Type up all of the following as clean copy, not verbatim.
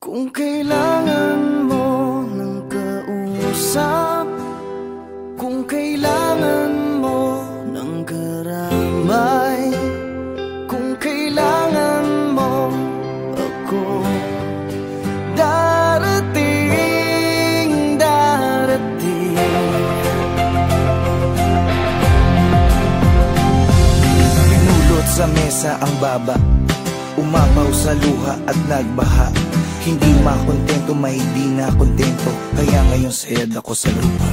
Kung kailangan mo ng kausap, kung kailangan mo ng karamay, kung kailangan mo ako, darating, darating. Pinulot sa mesa ang baba, umapaw sa luha at nagbaha. Hindi makontento, may di na kontento, kaya ngayon sayad ako sa lupa.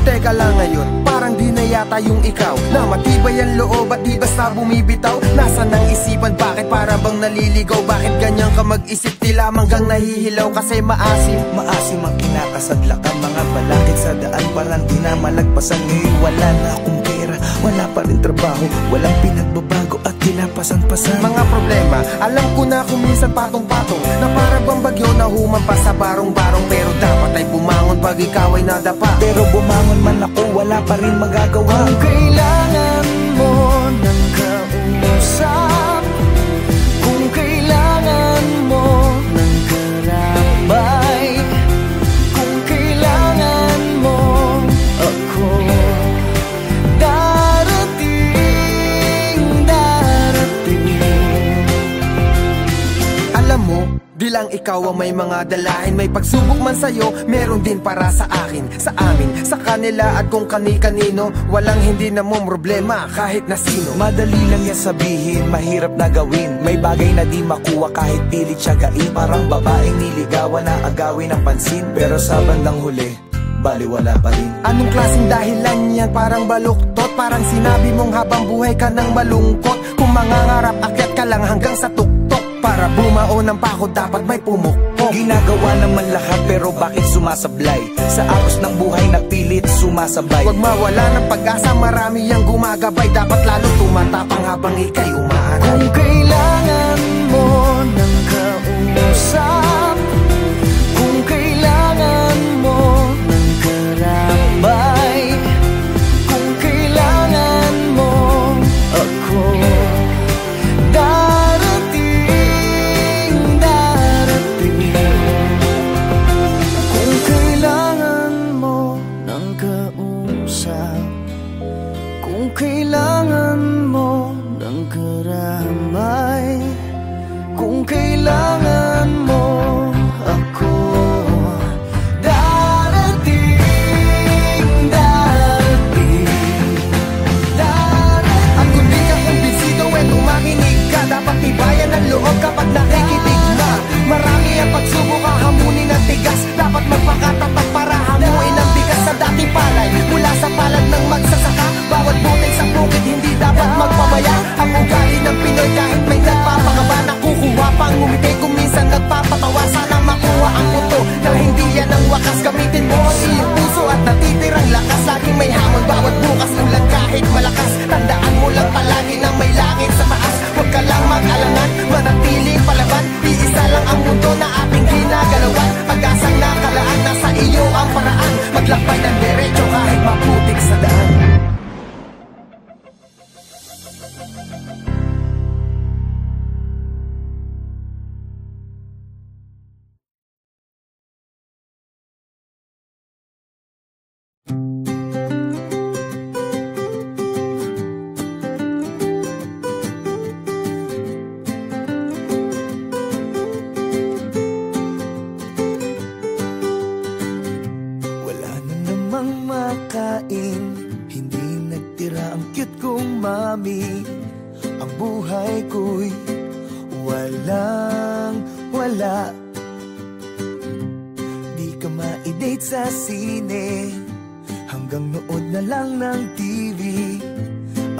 Teka lang ngayon, parang di na yata yung ikaw, na matibay ang loob at di basta bumibitaw. Nasaan ang isipan, bakit para bang naliligaw? Bakit ganyan ka mag-isip, tila manggang nahihilaw kasi maasim? Maasim ang kinakasadlak ang mga balakid sa daan, parang di na malagpasan. Ngayon wala na akong pera, wala pa rin trabaho, walang pinagbabago at kinapasan-pasan. Mga problema, alam ko na kung minsan patong-patong, na para bang bagyo na humampas sa barong-barong. Pero dapat ay bumangon pag ikaw ay nadapa. Pero bumangon man ako, wala pa rin magagawa. Kung kailangan mo ng kausap, kung kailangan mo ng karambay, kung kailangan mo ako, darating, darating. Alam mo, di lang ikaw ang may mga dalahin. May pagsubok man sa'yo, meron din para sa akin, sa amin, sa kanila at kung kani-kanino. Walang hindi na mong problema kahit na sino. Madali lang yan sabihin, mahirap na gawin. May bagay na di makuha kahit pilit siyagain. Parang babaeng niligawan na agawin ng pansin, pero sa bandang huli, baliwala pa rin. Anong klaseng dahilan yan? Parang baluktot, parang sinabi mong habang buhay ka nang malungkot. Kung mangangarap, akyat ka lang hanggang sa tuktok. Para bumao ng pako, dapat may pumukpok. Ginagawa naman lahat, pero bakit sumasablay? Sa agos ng buhay na pilit sumasabay. Huwag mawala ng pag-asa, marami ang gumagabay. Dapat lalo tumatapang habang ika'y umaaral. Kung kailangan mo ng kausap, kung kailangan mo ng karambay, kung kailangan mo ako, darating, darating. Kung kailangan mo ng kausap, kung kailangan mo ng karamay, kung kailangan mo ako, darating, darating, darating. At kung di ka kumbinsido, tumakinig ka. Dapat tibayan ang loob kapag nakikinig na. Marami ang pagsubok, hahamunin ang tigas. Dapat magpakatatag para hamuin ang bigas sa dating palay. Mula sa palad ng magsasaka, bawat butil sa bukid hindi dapat magpamaya. Ang ugali ng Pinoy kahit may nagpapakaba, nakukuha pang ngumiti kung minsan nagpapatawa. Sana makuha ang puto na hindi yan ang wakas. Gamitin mo ang iyong puso at natitirang lakas. Laging may hamon bawat bukas, ulan kahit malakas. Tandaan mo lang palagi na may langit sa taas. Huwag ka lang mag-alangan, manatiling palaban. Iisa lang ang mundo na ating ginagalawan. Pag-asang nakalaan, nasa iyo ang paraan. Maglakbay ng derecho kahit maputik sa daan. Wala na namang makain, hindi nagtira ang cute kong mami. Ang buhay ko'y walang wala. Di ka ma-date sa sine, hanggang nood na lang ng TV.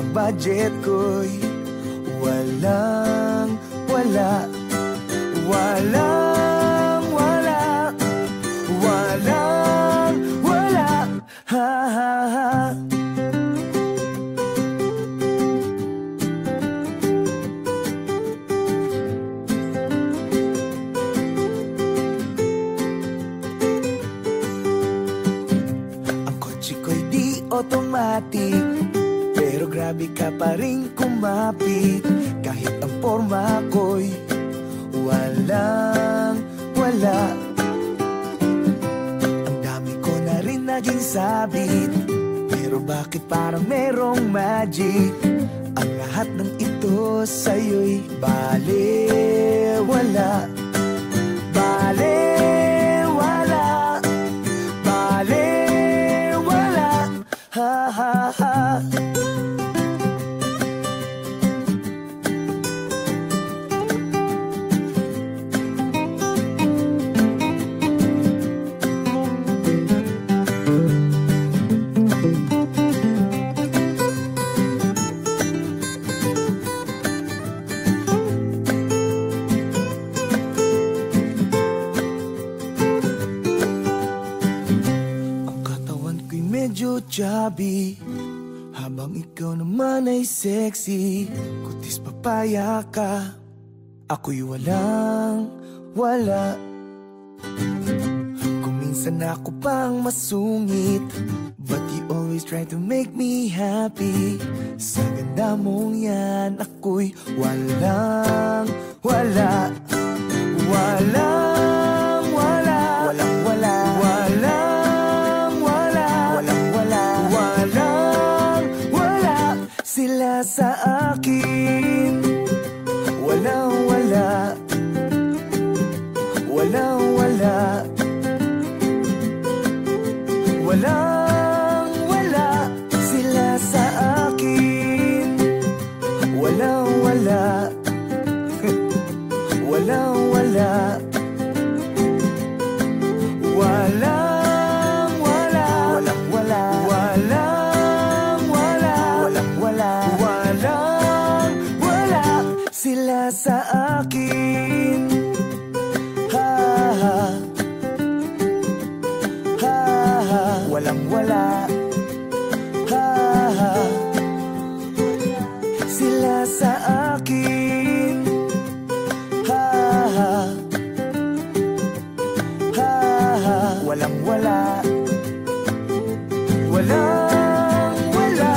Ang budget ko'y walang wala. Walang wala, walang wala, ha ha ha. Ang kotse ko'y di automatic, pero grabe ka pa rin kumapit. Kahit ang forma ko'y walang wala. Ang dami ko na rin naging sabit, pero bakit parang merong magic? Ang lahat ng ito sa'yo'y balewala. Balewala, balewala, ha ha ha. Chubby, habang ikaw naman ay sexy. Kutis papaya ka, ako'y walang wala. Kung minsan ako pang masungit, but you always try to make me happy. Sa ganda mong yan, ako'y walang wala. Walang wala, walang wala, walang sila sa akin. Walang wala, walang wala, walang wala sila sa akin. Walang wala, walang wala, walang wala, walang wala, sila sa akin. Ha ha ha ha, walang wala. Ha ha, sila sa akin. Ha ha ha ha, walang wala. Walang wala.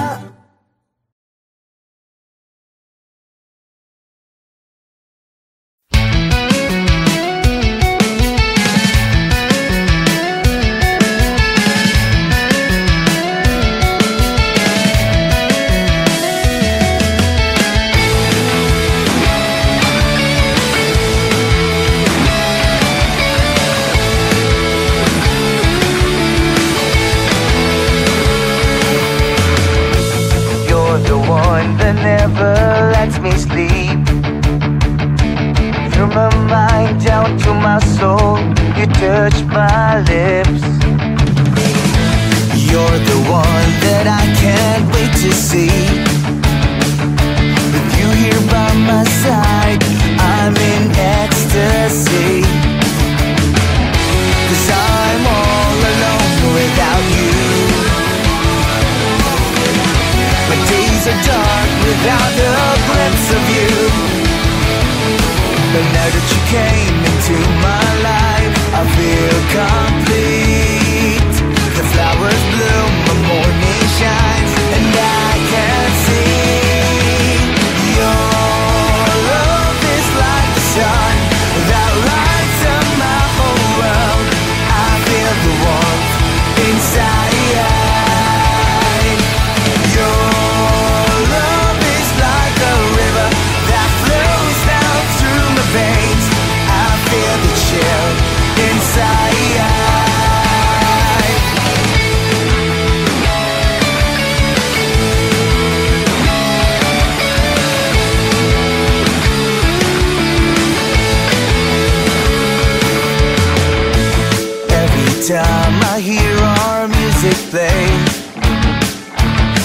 time I hear our music play,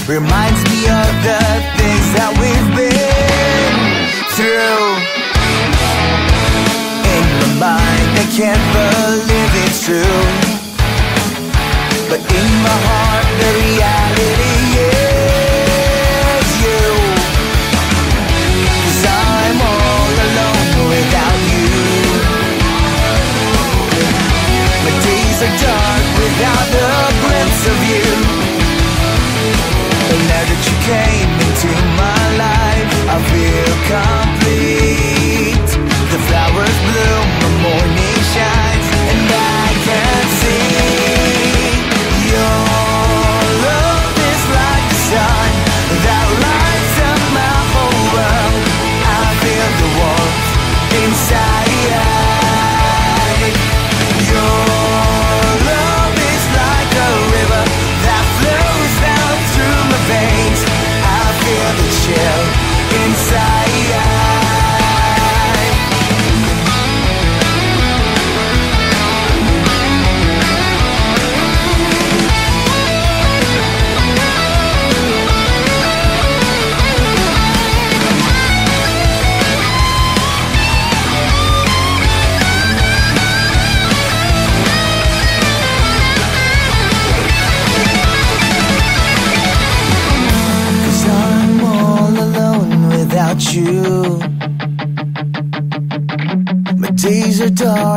reminds me of the things that we've been through. In my mind I can't believe it's true, but in my heart the reality is you. 'Cause I'm all alone without you. My days are dark without a glimpse of you. But now that you came into my life, I feel complete. The flowers bloom, the morning shine.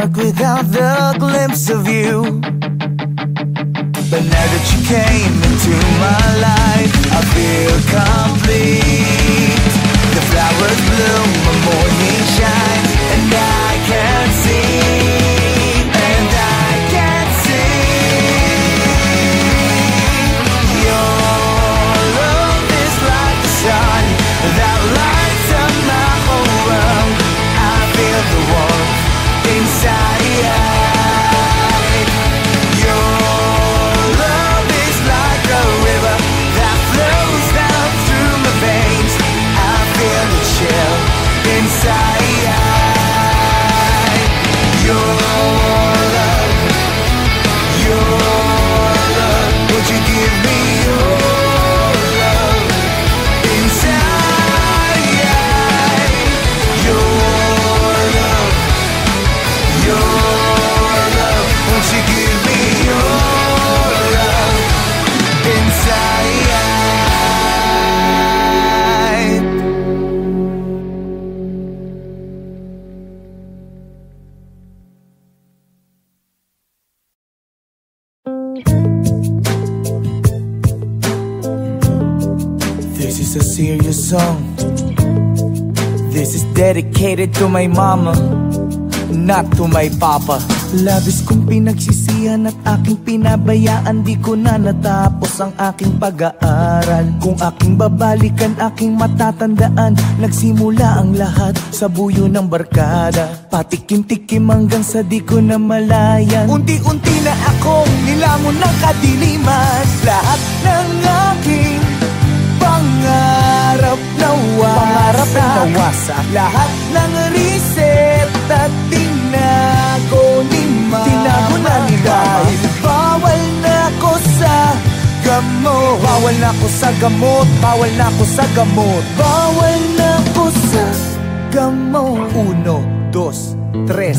dark without the glimpse of you. But now that you came into my life, I feel complete. The flowers bloom, the morning shines, and I can see, and I can see. Your love is like the sun that lights up my whole world. I feel the warmth inside. This is a serious song. This is dedicated to my mama, not to my papa. Labis kong pinagsisihan at aking pinabayaan, di ko na natapos ang aking pag-aaral. Kung aking babalikan, aking matatandaan, nagsimula ang lahat sa buyo ng barkada. Patikim-tikim hanggang sa di ko na malayan. Unti-unti na akong nilamon ng kadiliman. Lahat ng aking pangarap nawasak. Lahat ng reseta tinago ni mama. Tinago na ni dahil bawal na ako sa gamot. Bawal na ako sa gamot. Bawal na ako sa gamot. Bawal na ako sa gamot. 1, 2, 3,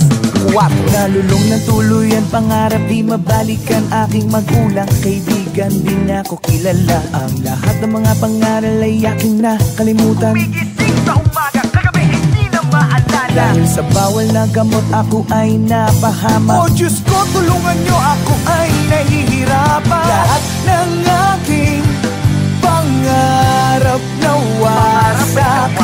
4. Nalulong ng tuluyan, pangarap di mabalikan. Aking magulang, kaibigan, di na ako kilala. Ang lahat ng mga pangaral ay aking nakalimutan. Umigising sa umaga, kagabi hindi na maalala. Dahil sa bawal na gamot ako ay napahamak. Oh Diyos ko, tulungan nyo, ako ay nahihirapan. Lahat ng aking pangarap nawasak.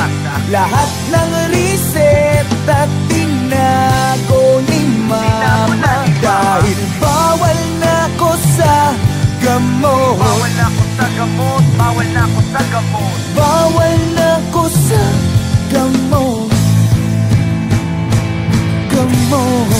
Lahat ng reseta tinago ni mama. Dahil bawal na ako sa gamot. Bawal na ako sa gamot. Bawal na ako sa gamot. Bawal na ako sa gamot. Gamot.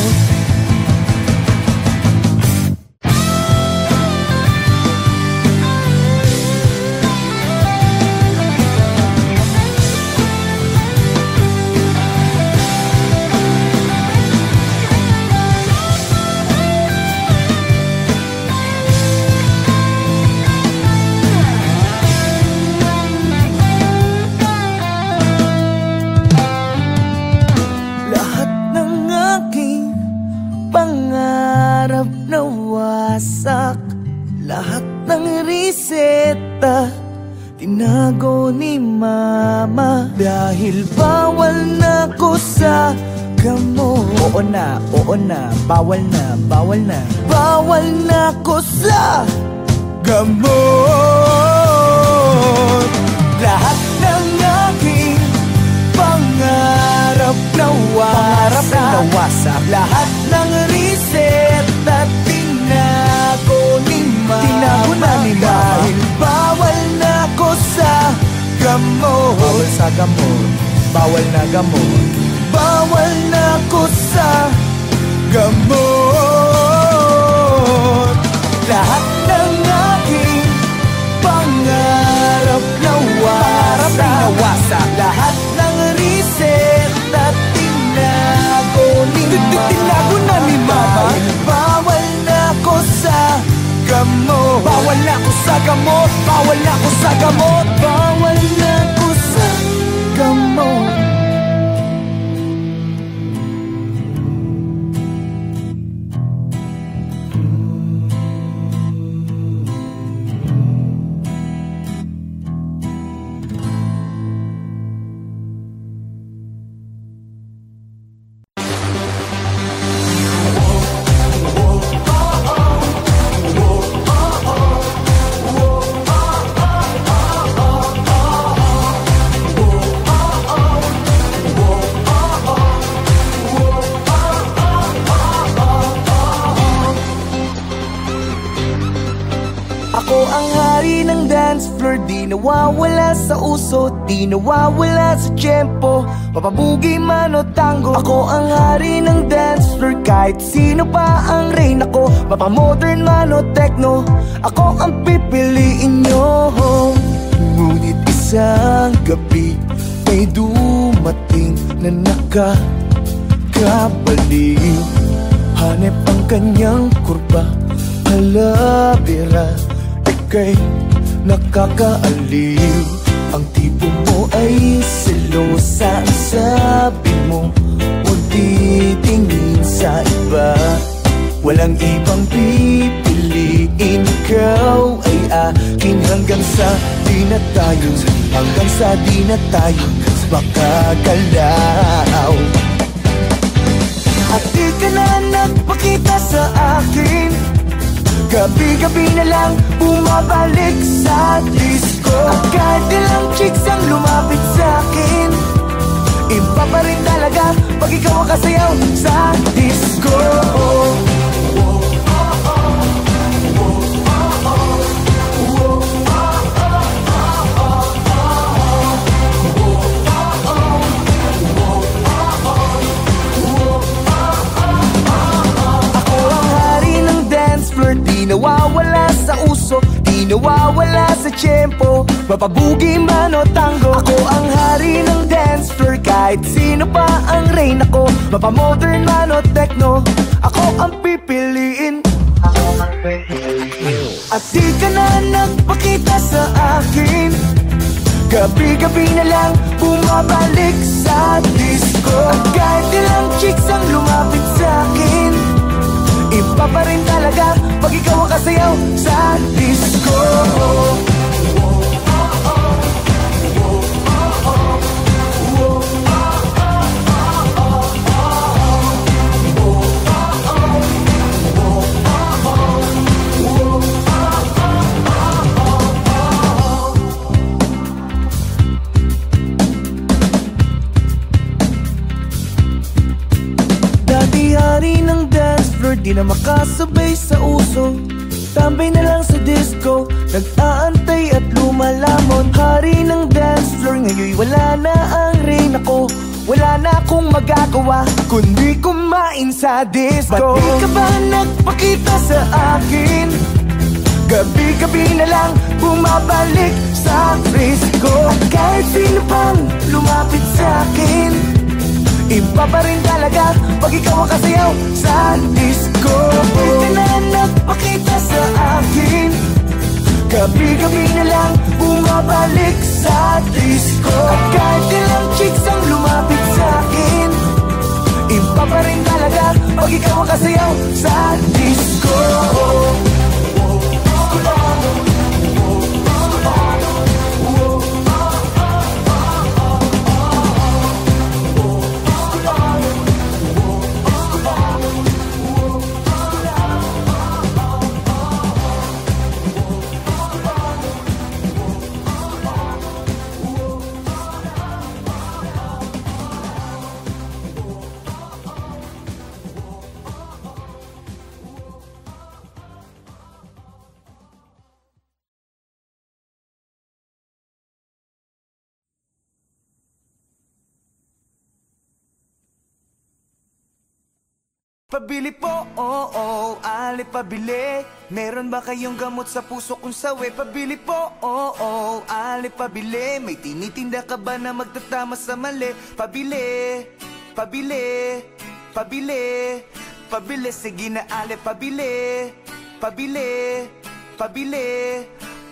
Lahat ng reseta tinago ni mama. Dahil bawal na ko sa gamot. Oo na, bawal na, bawal na. Bawal na ko sa gamot. Lahat ng aking pangarap nawasak. Lahat ng reseta tinago ni mama. Tinago na ni mama. Dahil bawal na ko sa gamot. Bawal sa gamot. Bawal na gamot. Bawal na ko sa gamot. Lahat ng aking pangarap nawasak. Lahat ng reseta tinago ni mama. Tinago na ni mama. Bawal na ko sa gamot. Bawal na ko sa gamot. Bawal na ko sa gamot. Bawal na ko sa gamot. Ako ang hari ng dance floor, di nawawala sa uso, di nawawala sa tiyempo, mapabugi man o tango. Ako ang hari ng dance floor, kahit sino pa ang reyna ko, mapamodern man o techno, ako ang pipiliin nyo. Ngunit isang gabi may dumating na nakakabaliw. Hanep ang kanyang kurba, halabira, ika'y nakakaaliw. Ang tipo mo ay selosa, ang sabi mo o titingin sa iba. Walang ibang pipiliin, ikaw ay akin hanggang sa di na tayo, hanggang sa di na tayo makagalaw. At di ka na nagpakita sa akin, gabi-gabi na lang bumabalik sa disco. At kahit ilang chicks ang lumapit sa akin, iba pa rin talaga pag ikaw ang kasayaw sa disco. Di nawawala sa uso, di nawawala sa tiyempo, mapabugi man o tango. Ako ang hari ng dance floor, kahit sino pa ang reyna ko, mapamodern man o techno, ako ang pipiliin. At di ka na nagpakita sa akin, gabi-gabi na lang bumabalik sa disco. At kahit ilang chicks ang lumapit sa akin, iba pa rin talaga pag ikaw ang kasayaw sa disco. Dati hari ng dance floor, di na makasabay sa uso, tambay na lang sa disco, nag-aantay at lumalamon. Hari ng dance floor, ngayon wala na ang reyna ko, wala na akong magagawa kundi kumain sa disco. Ba't di ka ba nagpakita sa akin, gabi-gabi na lang bumabalik sa disco. At kahit sino pang lumapit sa akin, iba pa rin talaga pag ikaw ang kasayaw sa disco. Di ka na nagpakita sa akin, gabi-gabi na lang bumabalik sa disco. At kahit ilang chicks ang lumapit sa akin, iba pa rin talaga pag ikaw ang kasayaw sa disco. Pabili po, ali pabili. Meron ba kayong gamot sa puso kung sawi? Pabili po, ali pabili. May tinitinda ka ba na magtatama sa mali? Pabili, pabili, pabili, pabili. Sige na ali pabili, pabili, pabili,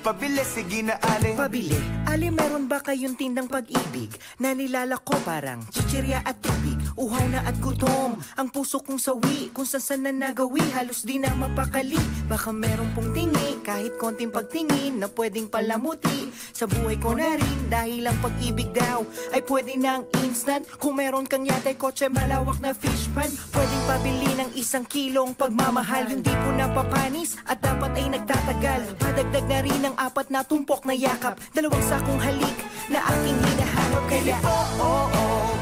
pabili. Sige na ali. Pabili, ali meron ba kayong tindang pag-ibig na nilalako parang chichirya at tubig? Uhaw na at gutom ang puso kong sawi, kung saan na nagawi halos di na mapakali. Baka meron pong tingi, kahit konting pagtingin na pwedeng palamuti sa buhay ko na rin. Dahil ang pag-ibig daw ay pwede ng instant. Kung meron kang yatay kotse, malawak na fish pan, pwedeng pabili ng 1 kilong pagmamahal. Yung di po napapanis at dapat ay nagtatagal. Padagdag na rin ng 4 na tumpok na yakap, 2 sakong halik na aking hinahanap. Kaya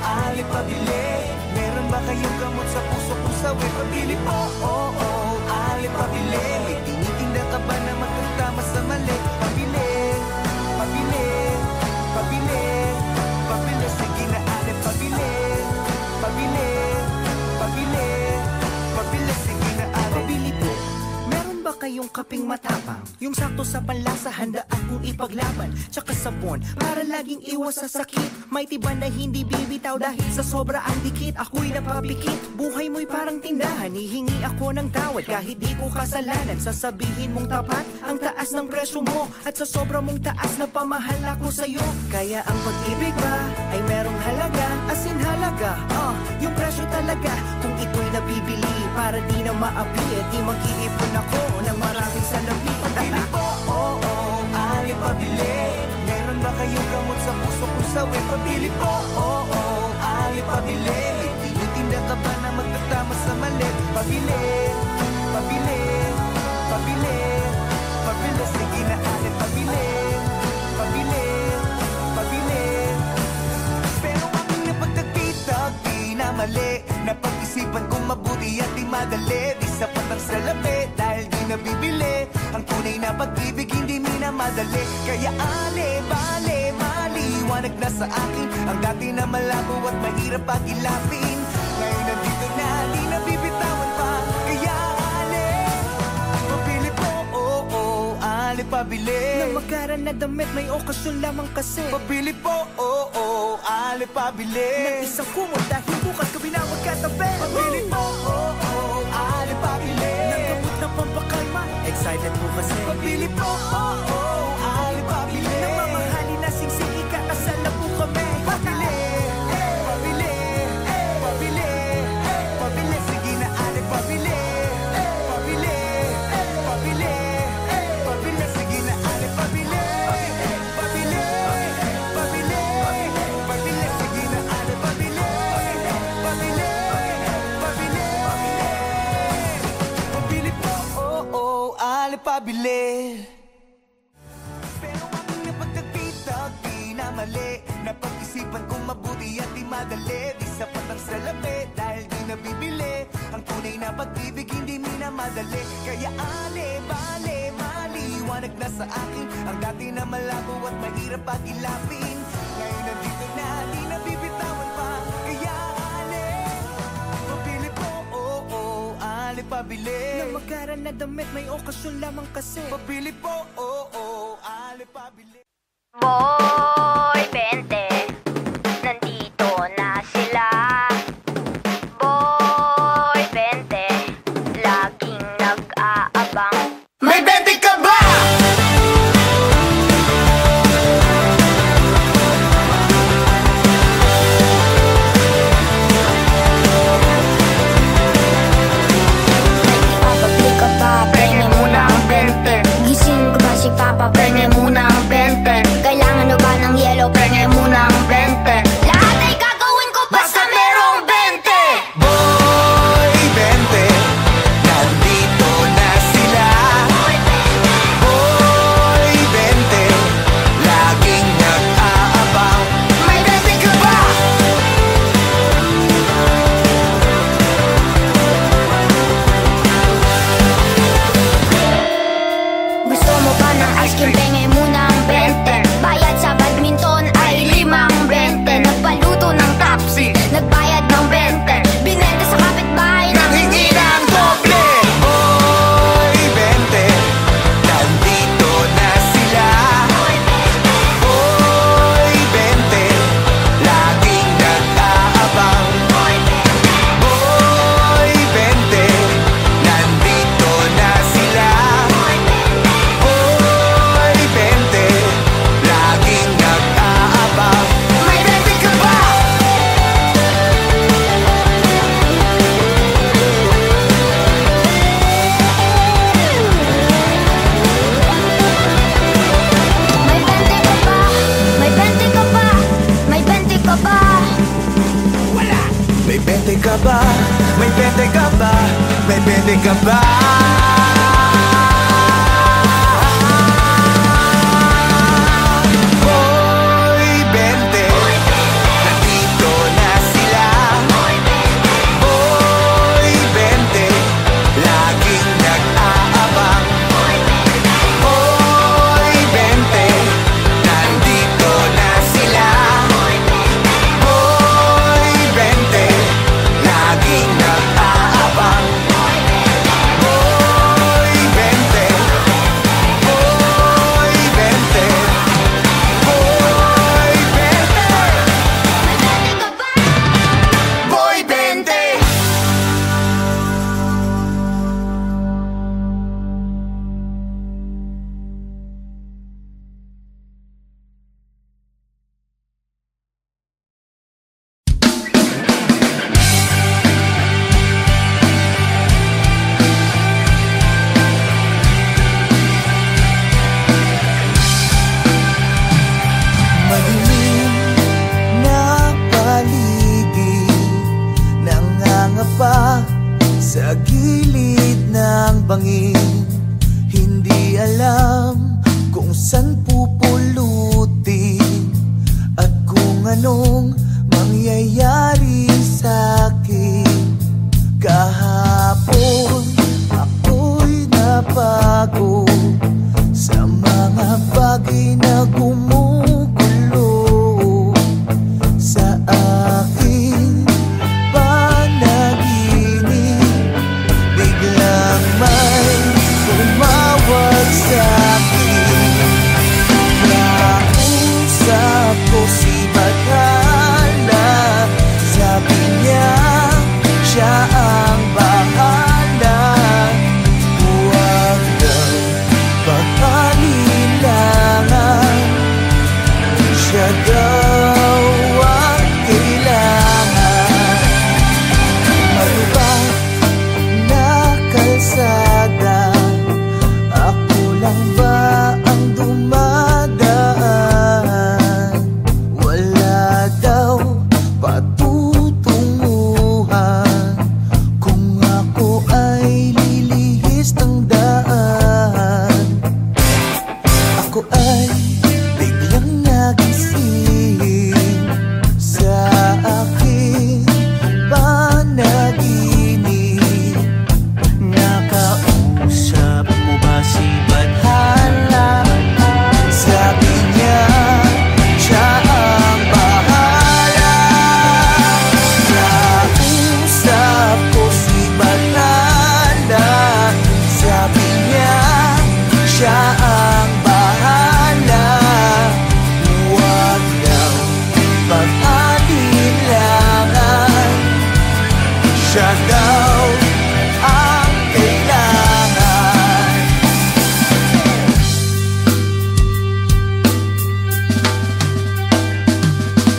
ali pabili. Meron ba kayong gamot sa puso kung sawi? Pabili po, ali pabili. May tinitinda ka ba na magtatama sa mali? sige na ate. Pabili po, meron ba kayong kaping matapang? Yung sakto sa panlasa, handa akong ipaglaban. Tsaka sabon, para laging iwas sa sakit. May tiban na hindi bibitaw dahil sa sobra ang dikit. Ako'y napapikit, buhay mo'y parang tindahan. Hihingi ako ng tawad kahit di ko kasalanan. Sasabihin mong tapat, ang taas ng presyo mo. At sa sobra mong taas na pamahal ako sa'yo. Kaya ang pag-ibig ba ay merong halaga? Asin halaga, yung presyo talaga. Kung ito'y nabibili para di na maapi, di mag-iipon ako ng maraming salapi. Pabili po, ali pabili. Meron ba kayong gamot sa puso kung sawi? Pabili po, ali pabili. Tinitinda ka ba na magtatama sa mali? Pabili, pabili, pabili, pabili. Sige na ali pabili, pabili, pabili. Pero aking napagtagpitag, di na mali. Napag-isipan kong mabuti at di madali. Di sapat ang salapi dahil di nabibili. Ang tunay na pag-ibig hindi minamadali. Kaya ale, bale, maliwanag na sa akin ang dati na malabo at mahirap pag-ilapin. Ngayon nandito na, di nabibitawan pa. Kaya ale, pabili po, ale pabili. Nang magaran na damit, may okasyon lamang kasi. Pabili po, ale pabili. Nang isang kumot dahil bukas kabinawag katabi. Pabili po, ale pabili. Nang gamot na pampakalma, excited po kasi. Pabili po, ali pabili. Nang mamahalin na singsing, ikakasal na po kami. Pabili, pabili, pabili, pabili. Sige na ali pabili, pabili, pabili, pabili. Sige na ali pabili, pabili, pabili, pabili. Sige na ali pabili, pabili, pabili. Pabili po, ali pabili. Pero aking napagtagpitag, di na mali. Napag-isipan kong mabuti at di madali. Di sapat ang salapi dahil di nabibili. Ang tunay na pag-ibig hindi minamadali. Kaya ale, bale, maliwanag na sa akin ang dati na malabo at mahirap pag-ilapin. Ngayon nandito na, di nabibitawan pa. Kaya ale, pabili po, ale pabili. Nang magaran na damit, may okasyon lamang kasi. Pabili po, ale pabili. Boy, 20, nandito na sila. Boy, 20, laging nag-aabang. May 20 ka ba? Papabili ka pa, pengen muna ang 20. Gising ko ba si Papa, pengen muna ang 20. Kailangan na ba ng yellow, pengen muna ang 20. Lahat ay gagawin ko basta merong 20. Boy, 20, nandito na sila. Boy, 20, laging nag-aabang. May 20 ka ba? Gusto mo ba ng ice cream, pengen muna ang 20. Bayad sa badminton ay 5-20. Nagpaluto ng tapsi, nagbayad ng 20. Binenta sa kapitbahay ng Hingi ng doble. Boy, 20, nandito na sila. Boy, 20, laging nag-aabang. Boy, 20, nandito na sila. Boy, 20, laging nag-aabang. May 20 ka ba? May 20 ka ba? May 20 ka ba? May 20 ka ba? Wala! May 20 ka ba? May 20 ka ba? May 20 ka ba? Boy, 20, nandito na sila. Boy, 20, laging nag-aabang. Boy, 20, nandito na sila. Boy, 20, laging nag-aabang. bangin. Hindi alam kung saan pupulutin at kung anong mangyayari sa'kin. Kahapon ako'y napago sa mga bagay na gumugulo sa aking panaginip. Biglang may tumawag sa'kin. Nausap ko si Bathala. Sabi niya siya ang bahala. Huwag daw pag-alilangan, siya daw ang kailangan. Malubat na kalsada, ako lang ba ang dumadaan? Wala daw patutunguhan kung ako ay lilihis ng daan. Ako ay biglang nagising sa aking panaginip. Nakausap mo ba si Bathala? Sabi niya siya ang bahala. Nakausap ko si Bathala. Sabi niya siya ang bahala. Huwag daw pag-alilangan, siya daw ang kailangan.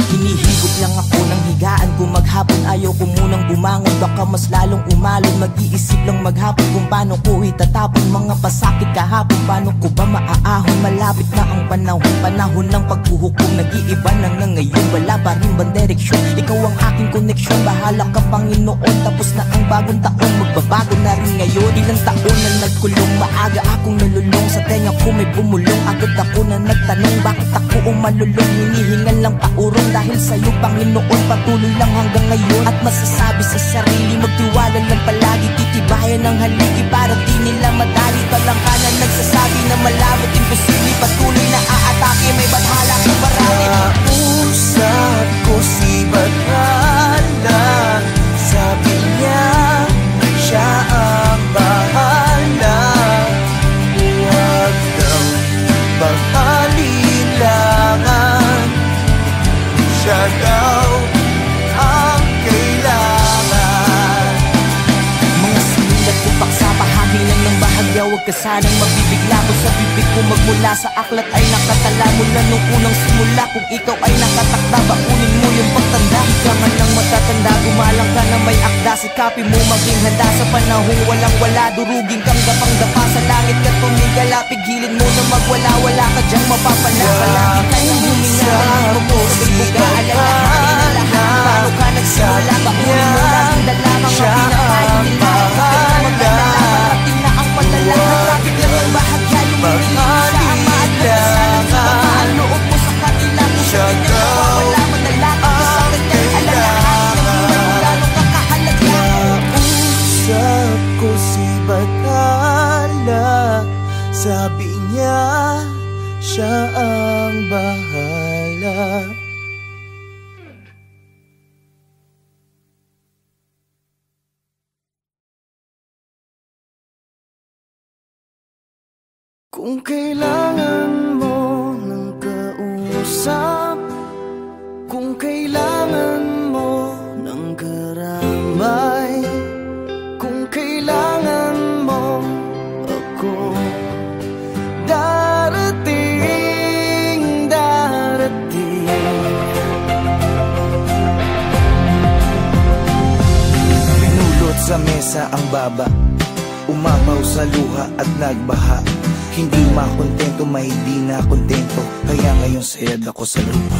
Hinihigop lang ako ng higaan ko maghapon. Ayaw ko munang bumangon, baka mas lalong umalon. Mag-iisip lang maghapon kung paano ko itatapon mga pasakit kahapon. Paano ko ba maaahon? Malapit na ang panahon, panahon ng paghuhukom. Nag-iiba na nga ngayon, wala pa rin bang direksyon? Ikaw ang aking koneksyon, bahala ka Panginoon. Tapos na ang bagong taon, magbabago na rin ngayon. Ilang taon na nagkulong, maaga akong nalulong. Sa tenga ko may bumulong, agad ako na nagtanong bakit ako umalulong. Hinihingan lang paurong dahil sa'yo Panginoon. Patuloy lang hanggang ngayon at masasabi sa sarili, magtiwala lang palagi, titibayan ng haligi para di nila madali. Talangkanan nagsasabi na malabot, imposible, patuloy na aatake, may Bathala kung marami. Kausap ko si Bathala. Sabi niya siya ang bahala. Huwag daw pag-alilangan, siya daw ang kailangan. Mga sinulat ko paksa, pahagilan ng bahagya. Huwag ka sanang mabibigla ko sa bibig ko. Magmula sa aklat ay nakatala mula nung unang simula. Kung ikaw ay nakatakda, bakunin mo yung pagtanda. Ika man lang matatanda, gumalang ka na may akda. Sikapin mo maging handa sa panahong walang wala. Durugin kang gapang-gapa sa langit ka tumigala. Pigilin mo na magwala-wala ka dyang mapapala. Palagi ka nang huminga, hindi mo sa bilbuga. Alalahanin na lahat, paano ka nagsimula. Bakunin mo laging dala mga pinakain nila. Huwag ka na magdala, parating na ang padala. Natrapit lang ang bahagya, lumilin sa ama at nagsasabi. Ang loob mo sa kanila, gusto nila nawawala. Manalaki ka sa kanya, alalahanin na di mo gano'ng kakahalaga. Kausap ko si Bathala. Sabi niya siya ang bahala. Kung kailangan mo ng kausap, kung kailangan mo ng karamay, kung kailangan mo ako, darating, darating. Pinulot sa mesa ang baba, umapaw sa luha at nagbaha. Hindi makontento, may di na kontento, kaya ngayon sayad ako sa lupa.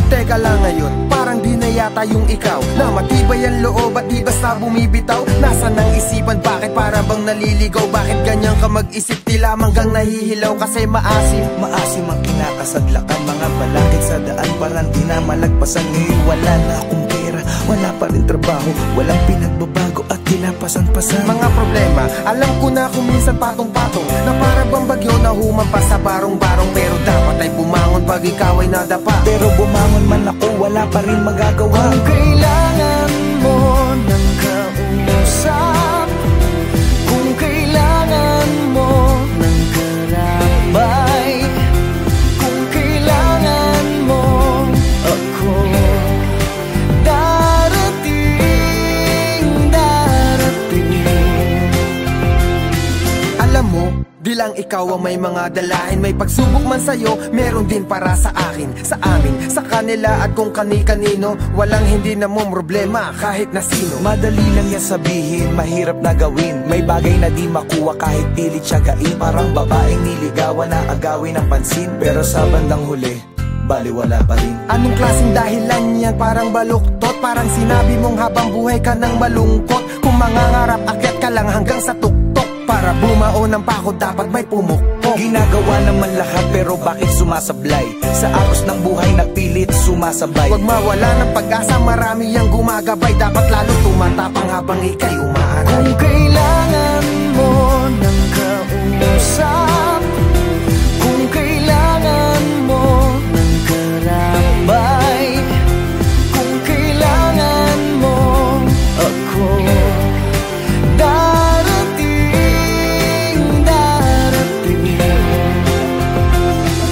Teka lang ngayon, parang di na yata yung ikaw na matibay ang loob at di basta bumibitaw. Nasaan ang isipan, bakit para bang naliligaw? Bakit ganyan ka mag-isip, tila manggang nahihilaw? Kasi Maasim ang kinakasadlak ang mga balakid sa daan, parang di na malagpasan. Ngayon wala na akong pera, wala pa rin trabaho, walang pinagbabago at tinapasan-pasan. mga problema, alam ko na kung minsan patong-patong, na para bang bagyo na humampas sa barong-barong. Pero dapat ay bumangon pag ikaw ay nadapa. Pero bumangon man ako, wala pa rin magagawa. Kung kailangan mo ng kausap, kung kailangan mo ng karambay, kung kailangan mo ako, darating. Alam mo, di lang ikaw ang may mga dalahin. May pagsubok man sa'yo, meron din para sa akin, sa amin, sa kanila at kung kani-kanino. Walang hindi na mong problema kahit na sino. Madali lang yan sabihin, mahirap na gawin. May bagay na di makuha kahit pilit siyagain. Parang babaeng niligawan na agawin ng pansin, pero sa bandang huli, baliwala pa rin. Anong klaseng dahilan yan? Parang baluktot. Parang sinabi mong habang buhay ka nang malungkot. Kung mangangarap, akyat ka lang hanggang sa tuktok. Para bumao ng pako, dapat may pumukpok. Ginagawa naman lahat, pero bakit sumasablay? Sa agos ng buhay na pilit sumasabay. Huwag mawala ng pag-asa, marami ang gumagabay. Dapat lalo tumatapang habang ika'y umaaray. Kung kailangan mo ng kausap, kung kailangan mo ng karambay, kung kailangan mo ako, darating.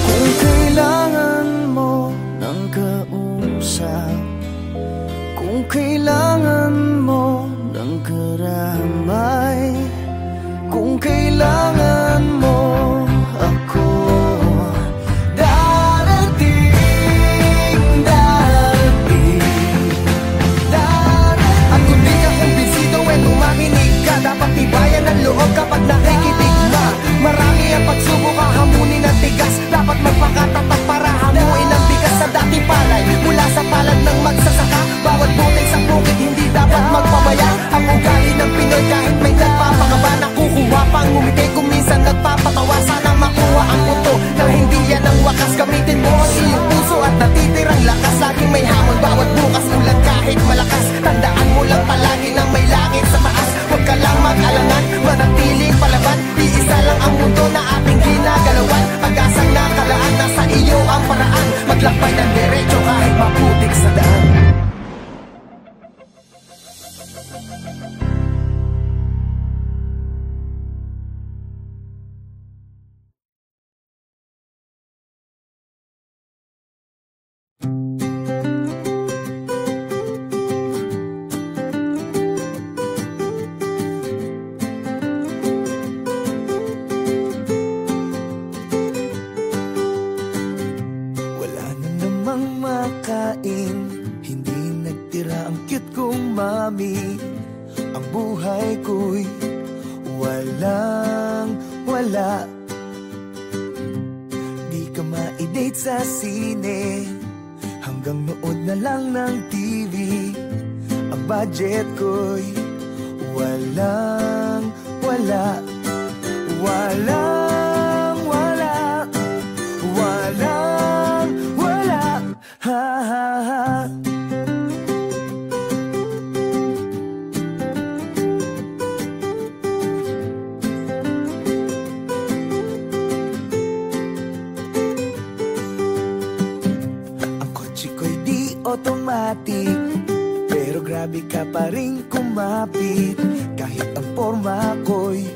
Kung kailangan mo ng kausap, kung kailangan mo ng karamay, kung kailangan mo ako, darating. At kung di ka kumbinsido, tumakinig ka. Dapat tibayan ang loob kapag nakikitigma. Marami ang pagsubok, hahamunin ang tigas. Dapat magpakatapat para hamuin ang bigas sa dati palay. Mula sa palad ng magsasaka, bawat butil sa bukid hindi dapat magpabaya. Ang ugali ng Pinoy kahit may nagpapakaba, nakukuha pang ngumiti kung minsan nagpapatawa. Sana makuha ang puto na hindi yan ang wakas. Gamitin mo ang iyong puso at natitirang lakas. Laging may hamon bawat bukas, ulan kahit malakas. Tandaan mo lang palagi na may langit sa taas. Huwag ka lang mag-alangan, manatiling palaban. Iisa lang ang mundo na ating ginagalawan. Pag-asang nakalaan, nasa iyo ang paraan. Maglakbay ng diretso kahit maputik sa daan. Wala na namang makain, hindi nagtira ang cute kong mami. Ang buhay ko'y walang-wala. Di ka ma-date sa sine, hanggang nood na lang ng TV. Ang budget ko'y walang-wala. Walang-wala. Walang-wala. Ha ha ha. Ang kotse ko'y di automatic, pero grabe ka pa rin kumapit. Kahit ang forma ko'y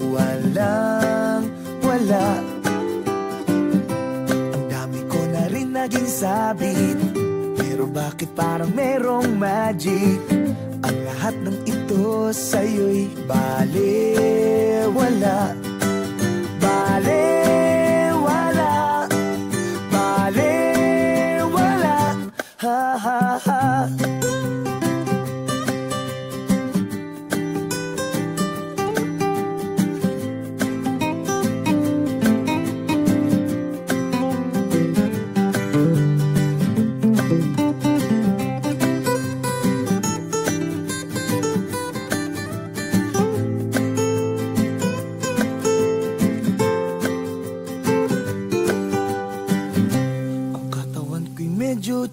walang-wala. Ang dami ko na rin naging sabit, pero bakit parang merong magic? Ang lahat ng ito sa'yo'y balewala. Balewala. Balewala. Ha ha ha.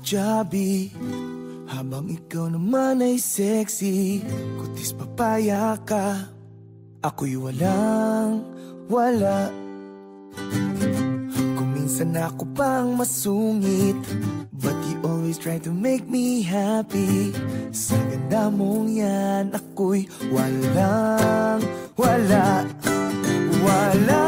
chubby, habang ikaw naman ay sexy. Kutis papaya ka, ako'y walang wala. Kung minsan ako pang masungit, but you always try to make me happy. Sa ganda mong yan, ako'y walang wala. Walang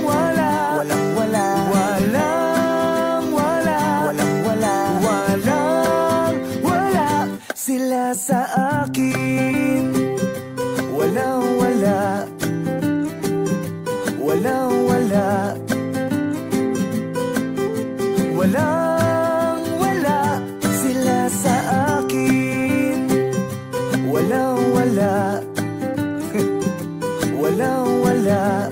wala. Walang wala. Walang wala. Walang wala. Walang wala. Sila sa akin. Walang wala. Walang wala. Walang wala. Sila sa akin. Walang wala. Walang wala.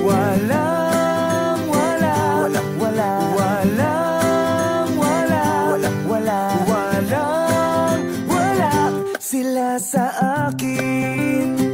Walang wala. Walang wala. Walang wala. Walang wala. Walang wala. Sila sa akin.